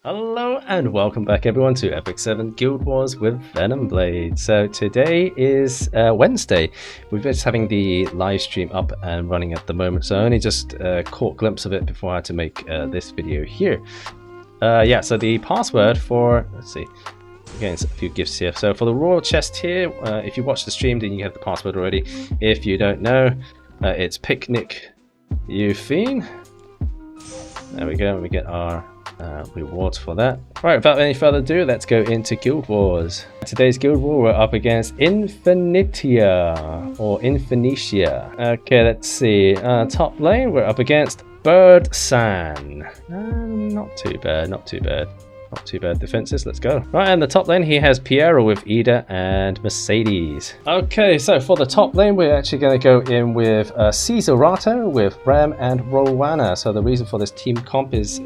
Hello and welcome back everyone to Epic 7 Guild Wars with VenomBlade. So today is Wednesday. We're just having the live stream up and running at the moment, so I only just caught a glimpse of it before I had to make this video here. Yeah, so the password for, let's see, again, it's a few gifts here. So for the royal chest here, if you watch the stream then you have the password already. If you don't know, it's Picnic Eufine. There we go, and we get our rewards for that. Right, without any further ado, let's go into Guild Wars. Today's Guild War, we're up against Infinitia, or Infinitia. Okay, let's see. Top lane, we're up against Bird San. Not too bad, not too bad. Not too bad defenses, let's go. Right, and the top lane, he has Piero with Ida and Mercedes. Okay, so for the top lane, we're actually going to go in with Caesarato with Ram and Rowana. So the reason for this team comp is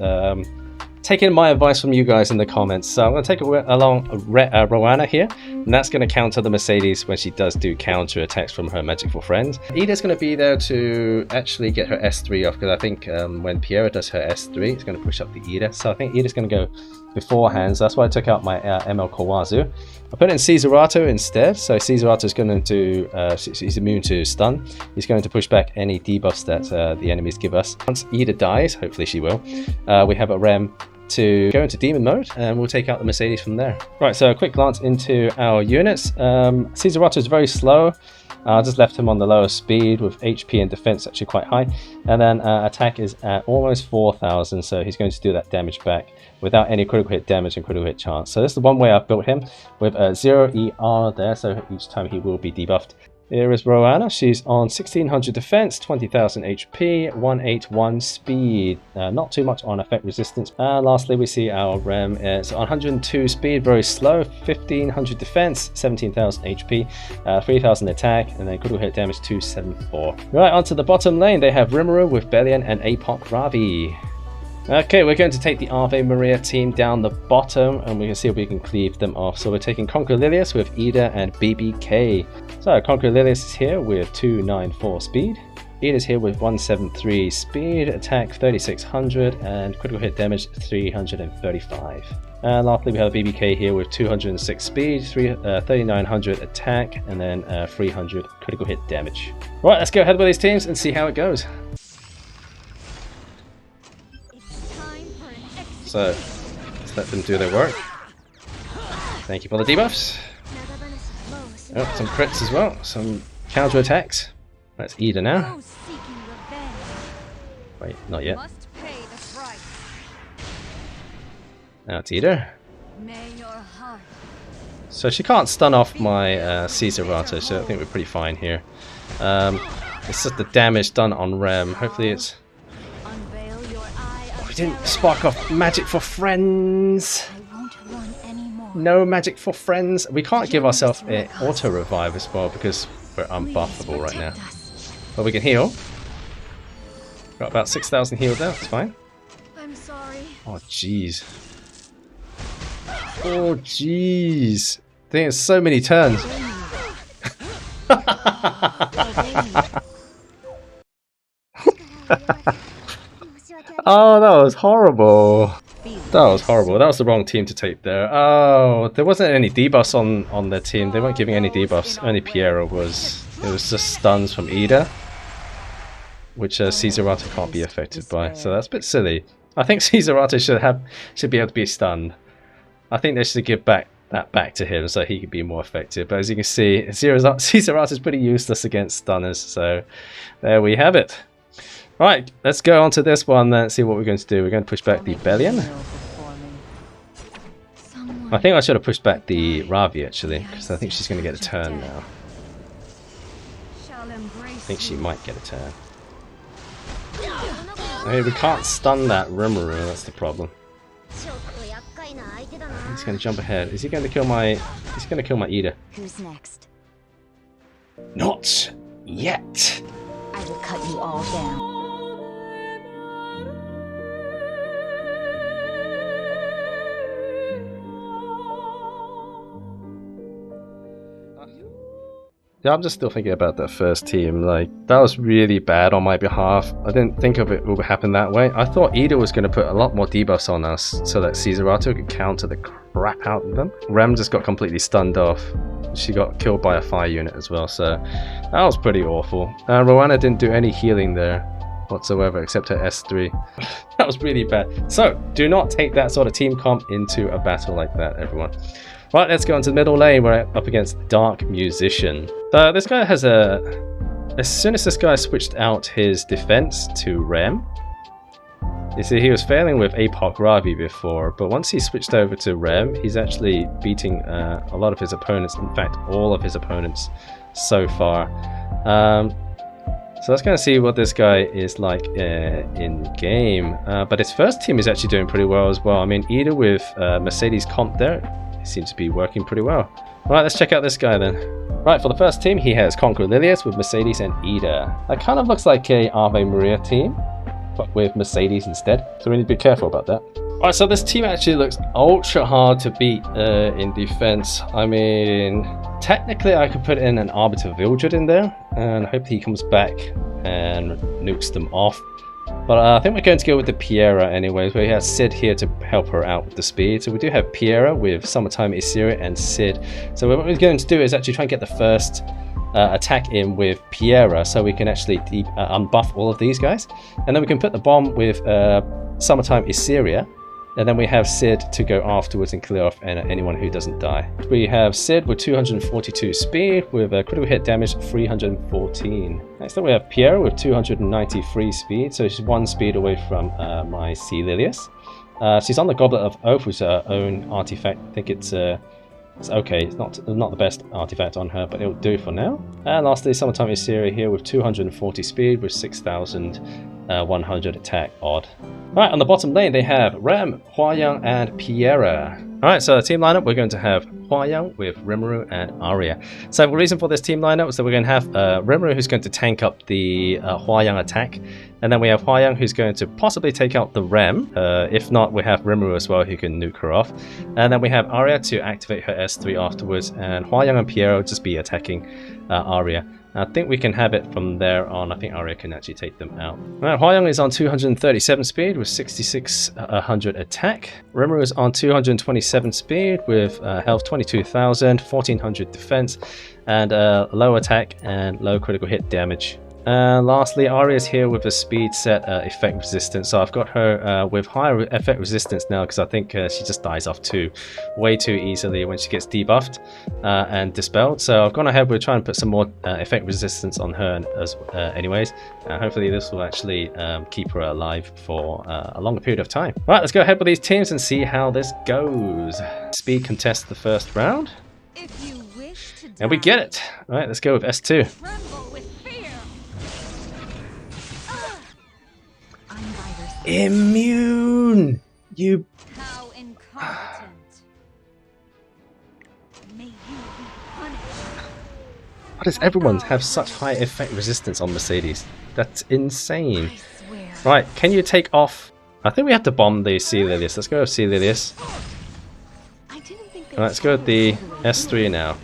taking my advice from you guys in the comments. So I'm going to take along Rowana here, and that's going to counter the Mercedes when she does do counter attacks from her magical friends. Ida's going to be there to actually get her S3 off, because I think when Piero does her S3, it's going to push up the Ida. So I think Ida's going to go beforehand, so that's why I took out my ML Kawazu. I put in Caesarato instead, so Caesarato is going to, he's immune to stun. He's going to push back any debuffs that the enemies give us. Once Ida dies, hopefully she will, we have a Rem to go into demon mode and we'll take out the Mercedes from there. Right, so a quick glance into our units. Caesarato is very slow. I just left him on the lower speed with HP and defense actually quite high, and then attack is at almost 4,000, so he's going to do that damage back without any critical hit damage and critical hit chance. So this is the one way I've built him, with 0 ER there, so each time he will be debuffed. Here is Rowana. She's on 1600 defense, 20,000 HP, 181 speed. Not too much on effect resistance. And lastly, we see our Rem. It's 102 speed, very slow, 1500 defense, 17,000 HP, 3000 attack, and then critical hit damage 274. Right, onto the bottom lane. They have Rimuru with Belian and Apoc Ravi. Okay, we're going to take the Ave Maria team down the bottom, and we can see if we can cleave them off. So we're taking Conquer Lilius with Ida and BBK. So Conquer Lilius is here with 294 speed. Ida's here with 173 speed, attack 3600, and critical hit damage 335. And lastly, we have BBK here with 206 speed, 3900 attack, and then 300 critical hit damage. Right, let's go ahead with these teams and see how it goes. So, let's let them do their work. Thank you for the debuffs. Oh, some crits as well, some counter attacks. That's Ida now. Wait, not yet. Now it's Ida. So she can't stun off my Caesarato, so I think we're pretty fine here. It's just the damage done on Rem. Hopefully it's... We didn't spark off magic for friends. No magic for friends. We can't give ourselves an auto revive as well because we're unbuffable right now. But we can heal. Got about 6,000 healed now. It's fine. I'm sorry. Oh jeez. Oh jeez. I think it's so many turns. Oh, that was horrible. That was horrible. That was the wrong team to take there. Oh, there wasn't any debuffs on their team. They weren't giving any debuffs. Only Piero was. It was just stuns from Ida, which Caesarato can't be affected by. So that's a bit silly. I think Caesarato should be able to be stunned. I think they should give that back to him so he can be more effective. But as you can see, Caesarato is pretty useless against stunners. So there we have it. Right, let's go on to this one and see what we're going to do. We're going to push back the Belian. I think I should have pushed back the Ravi actually, because I think she's going to get a turn now. I think she might get a turn. Hey, we can't stun that Rimuru, that's the problem. He's going to jump ahead. Is he going to kill my... He's going to kill my Ida. Who's next? Not yet. I will cut you all down. Yeah, I'm just still thinking about that first team. Like, that was really bad on my behalf. I didn't think of it would happen that way. I thought Ida was going to put a lot more debuffs on us so that Caesarato could counter the crap out of them. Rem just got completely stunned off. She got killed by a fire unit as well, so that was pretty awful. Rowana didn't do any healing there whatsoever except her S3. That was really bad. So, do not take that sort of team comp into a battle like that, everyone. Right, let's go into the middle lane. We're up against Dark Musician. So this guy has as soon as this guy switched out his defense to Rem, you see he was failing with Apoc Ravi before, but once he switched over to Rem, he's actually beating a lot of his opponents, in fact all of his opponents so far. So let's kind of see what this guy is like in game. But his first team is actually doing pretty well as well. I mean, Ida with Mercedes comp there, it seems to be working pretty well. Right, let's check out this guy then. Right, for the first team, he has Conqueror Lilius with Mercedes and Ida. That kind of looks like a Ave Maria team, but with Mercedes instead. So we need to be careful about that. Alright, so this team actually looks ultra hard to beat in defense. I mean, technically I could put in an Arbiter Vildred in there, and hope he comes back and nukes them off. But I think we're going to go with the Piera anyways. We have Sid here to help her out with the speed. So we do have Piera with Summertime Isiri and Sid. So what we're going to do is actually try and get the first attack in with Piera, so we can actually unbuff all of these guys. And then we can put the bomb with Summertime Isiri. And then we have Sid to go afterwards and clear off anyone who doesn't die. We have Sid with 242 speed with a critical hit damage 314. Next up we have Pierre with 293 speed, so she's 1 speed away from my C. Lilius. She's on the Goblet of Oath, which is her own artifact. I think it's okay. It's not the best artifact on her, but it'll do for now. And lastly, Summertime Isiri here with 240 speed with 6,100 attack odd. Right, on the bottom lane they have Rem, Huayang, and Piera. Alright, so the team lineup, we're going to have Huayang with Rimuru and Arya. So the reason for this team lineup is that we're going to have Rimuru, who's going to tank up the Huayang attack, and then we have Huayang, who's going to possibly take out the Rem. If not, we have Rimuru as well, who can nuke her off. And then we have Arya to activate her S3 afterwards, and Huayang and Piera will just be attacking Arya. I think we can have it from there on. I think Arya can actually take them out. Right, Huayang is on 237 speed with 6,600 attack. Rimuru is on 227 speed with health 22,000, 1,400 defense, and low attack and low critical hit damage. And lastly, Arya is here with a speed set effect resistance. So I've got her with higher effect resistance now because I think she just dies off way too easily when she gets debuffed and dispelled. So I've gone ahead with trying to put some more effect resistance on her as anyways. Hopefully this will actually keep her alive for a longer period of time. Right, let's go ahead with these teams and see how this goes. Speed contest the first round. If you wish to die, and we get it. All right, let's go with S2. tremble with fear. Immune! You... How incompetent. May you be punished. Why does everyone have such high effect resistance on Mercedes? That's insane. I swear. Right, can you take off... I think we have to bomb the C. Lilius. Let's go with C. Lilius. I didn't think Alright, let's go with the S3 now.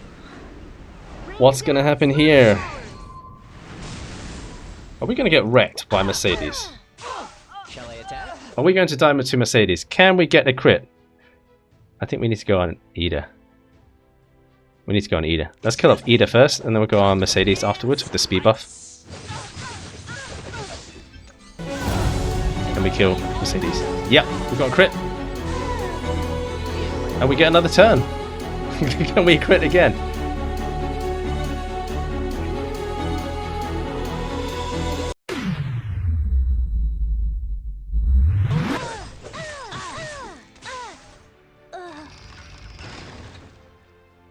What's gonna happen here? Are we gonna get wrecked by Mercedes? Shall I attack? Are we going to die to Mercedes? Can we get a crit? I think we need to go on Ida. We need to go on Ida. Let's kill off Ida first, and then we'll go on Mercedes afterwards with the speed buff. Can we kill Mercedes? Yep, we got a crit. And we get another turn. Can we crit again?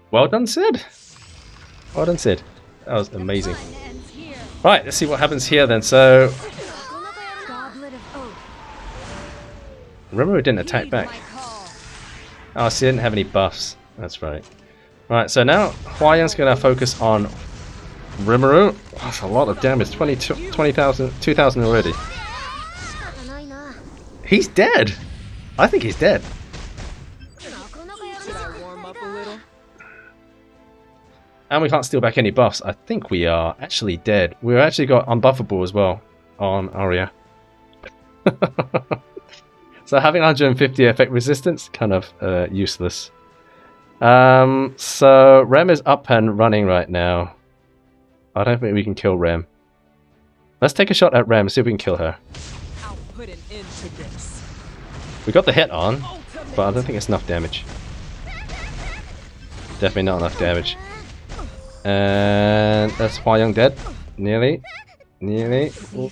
Well done, Sid. Well done, Sid. That was amazing. Fun ends here. Right, let's see what happens here then. So, Goblet of Oath. remember we didn't attack Heed back. my call. Oh, she didn't have any buffs. That's right. Right, so now Huayang's going to focus on Rimuru. That's a lot of damage. 20,000, 2,000 already. He's dead. I think he's dead. Should I warm up a little? And we can't steal back any buffs. I think we are actually dead. We've actually got unbuffable as well on Arya. So having 150 effect resistance, kind of useless. So Rem is up and running right now. I don't think we can kill Rem. Let's take a shot at Rem, see if we can kill her. I'll put an end to this. We got the hit on, but I don't think it's enough damage. Definitely not enough damage. And that's Hua Young dead. Nearly. Nearly. Well,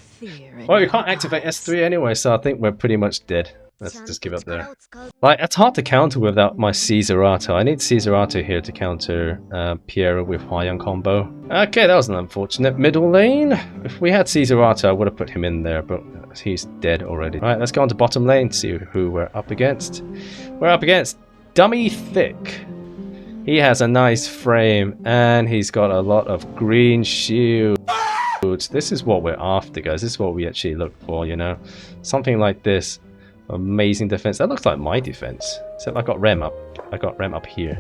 we can't activate S3 anyway, so I think we're pretty much dead. Let's just give up there. Like, it's hard to counter without my Caesarato. I need Caesarato here to counter Piera with Hua Young combo. Okay, that was an unfortunate middle lane. If we had Caesarato, I would have put him in there, but he's dead already. Alright, let's go on to bottom lane, see who we're up against. We're up against Dummy Thick. He has a nice frame, and he's got a lot of green shield. This is what we're after, guys. This is what we actually look for, you know? Something like this. Amazing defense. That looks like my defense. Except I got Rem up. I got Rem up here.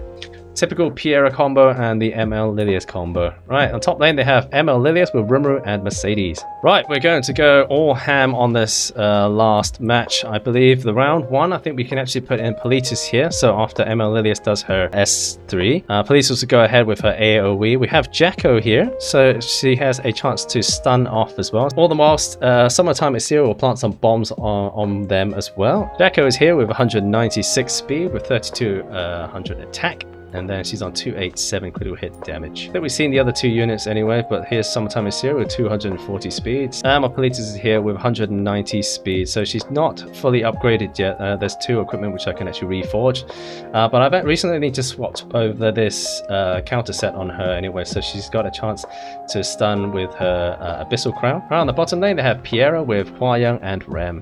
Typical Piera combo and the ML Lilius combo. Right, on top lane they have ML Lilius with Rimuru and Mercedes. Right, we're going to go all ham on this last match. I believe the round one, I think we can actually put in Politis here. So after ML Lilius does her S3, Politis will go ahead with her AoE. We have Jacko here, so she has a chance to stun off as well. All the whilst, Summertime Assyria will plant some bombs on them as well. Jacko is here with 196 speed with 3200 attack. And then she's on 287 critical hit damage. I think we've seen the other two units anyway, but here's Summertime is here with 240 speed. My Politis is here with 190 speed, so she's not fully upgraded yet. There's two equipment which I can actually reforge. But I've recently just swapped over this counter set on her anyway, so she's got a chance to stun with her Abyssal Crown. Right, on the bottom lane, they have Piera with Hua Young and Rem.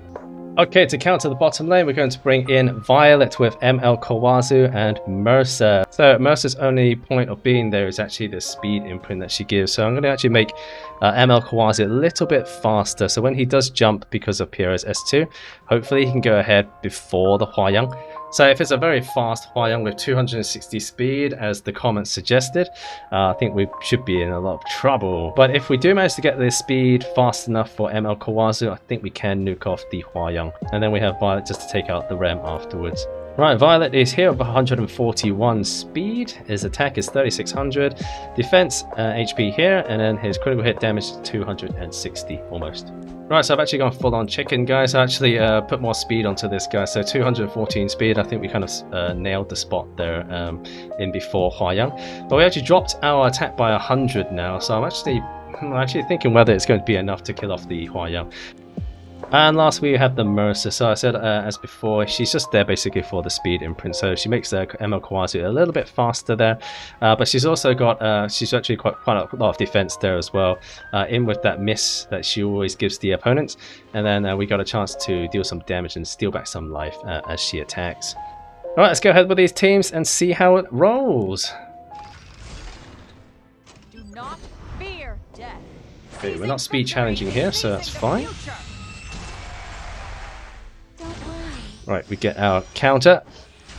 Okay, to counter the bottom lane, we're going to bring in Violet with ML Kawazu and Mercer. So Mercer's only point of being there is actually the speed imprint that she gives. So I'm going to actually make ML Kawazu a little bit faster. So when he does jump because of Piera's S2, hopefully he can go ahead before the Hua Young. So if it's a very fast Hua Young with 260 speed, as the comments suggested, I think we should be in a lot of trouble. But if we do manage to get this speed fast enough for ML Kawazu, I think we can nuke off the Hua Young. And then we have Violet just to take out the Rem afterwards. Right, Violet is here with 141 speed. His attack is 3600, defense HP here, and then his critical hit damage is 260 almost. Right, so I've actually gone full on chicken, guys. I actually put more speed onto this guy, so 214 speed. I think we kind of nailed the spot there in before Hua Young. But we actually dropped our attack by 100 now, so I'm actually thinking whether it's going to be enough to kill off the Hua Young. And last we have the Mercer. So I said as before, she's just there basically for the speed imprint. So she makes the ML Kawazu a little bit faster there, but she's also got she's actually quite a lot of defense there as well. In with that miss that she always gives the opponents, and then we got a chance to deal some damage and steal back some life as she attacks. All right, let's go ahead with these teams and see how it rolls. Do not fear death. Okay, we're not speed challenging here, so that's fine. Right, we get our counter.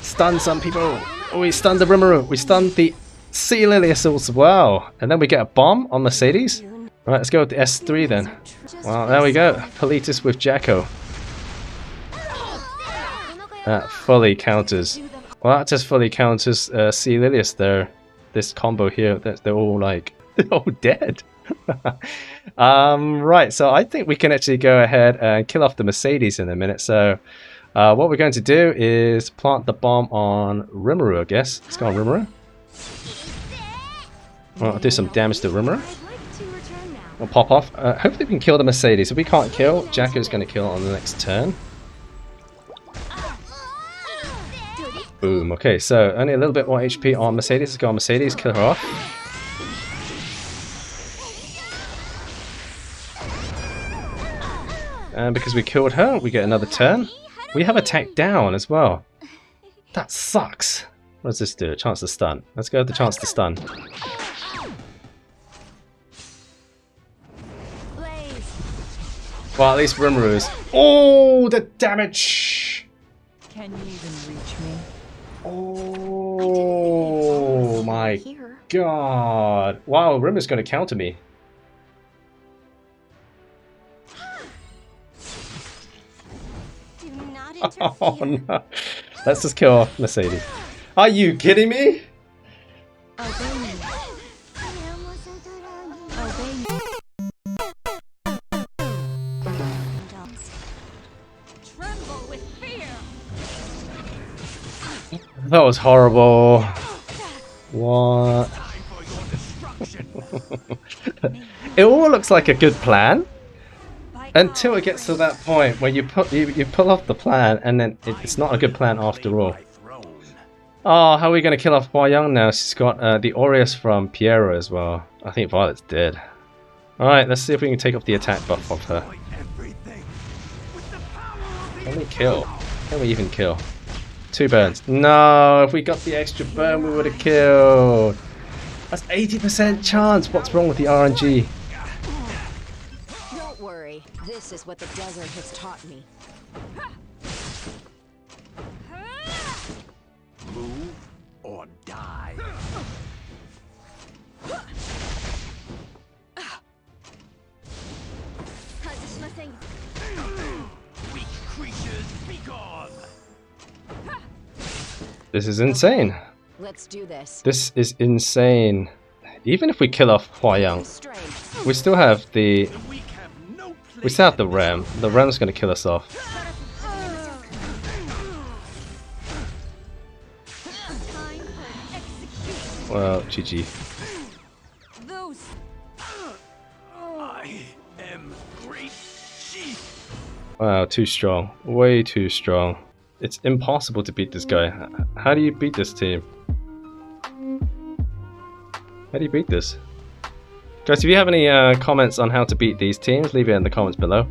Stun some people. Oh, we stunned the Rimuru. We stunned the Sea Lilius as well. And then we get a bomb on Mercedes. Right, let's go with the S3 then. Well, there we go. Politis with Jacko. That fully counters. Well, that just fully counters Sea Lilius there. This combo here, they're all like, they're all dead. Right, so I think we can actually go ahead and kill off the Mercedes in a minute. So what we're going to do is plant the bomb on Rimuru, I guess. Let's go on Rimuru. Well, I'll do some damage to Rimuru. We'll pop off. Hopefully we can kill the Mercedes. If we can't kill, Jacko's going to kill on the next turn. Boom. Okay, so only a little bit more HP on Mercedes. Let's go on Mercedes, kill her off. And because we killed her, we get another turn. We have attack down as well. That sucks. What does this do? A chance to stun. Let's go with the chance to stun. Well, at least Rimuru is... Oh, the damage! Can you even reach me? Oh my god. Wow, Rim is going to counter me. Do not Oh interfere. no. Let's just kill off Mercedes. Are you kidding me? Obey me. Obey me. Tremble with fear. That was horrible. What? It all looks like a good plan until it gets to that point where you pull off the plan and then it's not a good plan after all. Oh, how are we going to kill off Hua Young now? She's got the Aureus from Piero as well. I think Violet's dead. Alright, let's see if we can take off the attack buff off her. Can we kill? Can we even kill? 2 burns. No, if we got the extra burn, we would have killed. That's 80% chance. What's wrong with the RNG? Don't worry. This is what the desert has taught me. Move or die. Weak creatures, be gone. This is insane. Let's do this. This is insane. Even if we kill off Hua Young, Strength. we still have the The weak have no place. we still have the Ram. The Ram's going to kill us off. Well, GG. Those I am great chief. Wow, too strong. Way too strong. It's impossible to beat this guy. How do you beat this team? How do you beat this? Guys, if you have any comments on how to beat these teams, leave it in the comments below.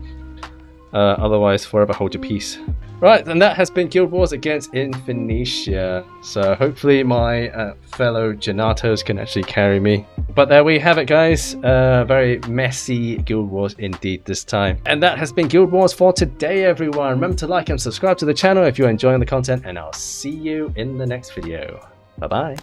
Otherwise, forever hold your peace. Right, and that has been Guild Wars against Infinitia. So hopefully my fellow Janatos can actually carry me. But there we have it, guys. Very messy Guild Wars indeed this time. And that has been Guild Wars for today, everyone. Remember to like and subscribe to the channel if you're enjoying the content, and I'll see you in the next video. Bye-bye.